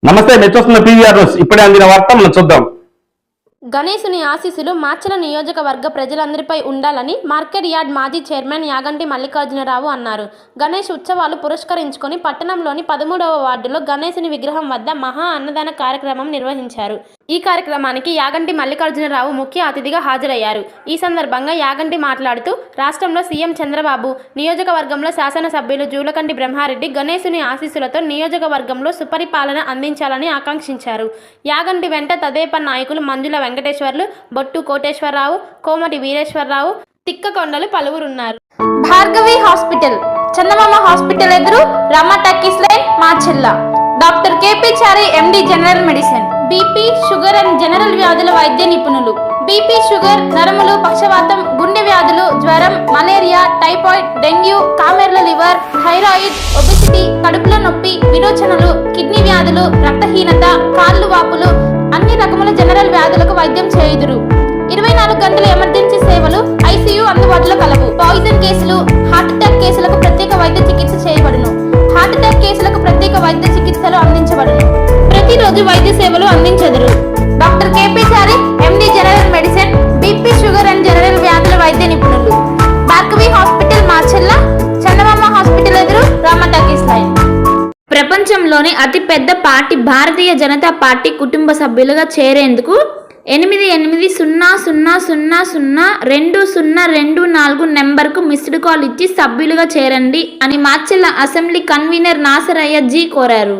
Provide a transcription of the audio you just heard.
నమస్తే, మెచ్చొస్తున్న PVR news. ఇప్పుడే అందిన వార్త మనం చూద్దాం. గణేశుని ఆశీస్సులు మాచల నియోజకవర్గ ప్రజలందరిపై ఉండాలని మార్కెట్ యార్డ్ మాజీ చైర్మన్ యాగంటి మల్లికార్జునరావు అన్నారు. గణేష్ ఉత్సవాలు పురస్కరించుకొని పట్టణంలోని 13వ వార్డులో గణేశుని విగ్రహం వద్ద మహా అన్నదాన కార్యక్రమం నిర్వహించారు. ఈ కార్యక్రమానికి యాగంటి మల్లికార్జునరావు ముఖ్య అతిథిగా హాజరయ్యారు. ఈ సందర్భంగా యాగంటి మాట్లాడుతూ రాష్ట్రంలో సీఎం చంద్రబాబు, నియోజకవర్గంలో శాసనసభ్యులు జూలకంటి బ్రహ్మారెడ్డి గణేశుని ఆశీస్సులతో నియోజకవర్గంలో సుపరిపాలన అందించాలని ఆకాంక్షించారు. యాగంటి వెంట తదేపా నాయకులు మంజుల వెంకటేశ్వర్లు, బొట్టు కోటేశ్వరరావు, కోమటి వీరేశ్వరరావు, తిక్కకొండలు పలువురున్నారు. భార్గవి హాస్పిటల్, చందమామ హాస్పిటల్ ఎదురు, Rama talkies line, Macherla. Doctor KP Chari, MD general medicine. BP, sugar and general వ్యాధుల వైద్య నిపుణులు. బీపీ, షుగర్, నరములు, పక్షవాతం, గుండె వ్యాధులు, జ్వరం, మలేరియా, టైఫాయిడ్, డెంగ్యూ, కామెర్ల లివర్, థైరాయిడ్, ఒబెసిటీ, కడుపులో నొప్పి, విరోచనలు, కిడ్నీ వ్యాధులు, రక్తహీనత, కాళ్ళు వాపులు, అన్ని రకముల జనరల్ వ్యాధులకు వైద్యం చేయుదురు. 24 గంటల ఎమర్జెన్సీ సేవలు, ఐసీయూ అందుబాటులో కలవు. పాయిజన్ కేసులు, హార్ట్ అటాక్ కేసులకు ప్రత్యేక వైద్య చికిత్స చేయబడును. హార్ట్ అటాక్ కేసులకు ప్రత్యేక వైద్య చికిత్సలు అందించబడును. ప్రతిరోజు వైద్య సేవలు అందించెదరు. Doctor KP Chari, MD general medicine, BP, sugar and general వ్యాధుల వైద్య నిపుణులు. భార్గవి హాస్పిటల్, మాచెల్ల. చందమామ హాస్పిటల్ ఎదురు, రమ టక్కీస్ లైన్. ప్రపంచంలోని అతిపెద్ద పార్టీ భారతీయ జనతా పార్టీ కుటుంబ సభ్యులుగా చేరేందుకు 8800002024 నెంబర్కు మిస్డ్ కాల్ ఇచ్చి సభ్యులుగా చేరండి అని Macherla assembly convener Nasaraiah G కోరారు.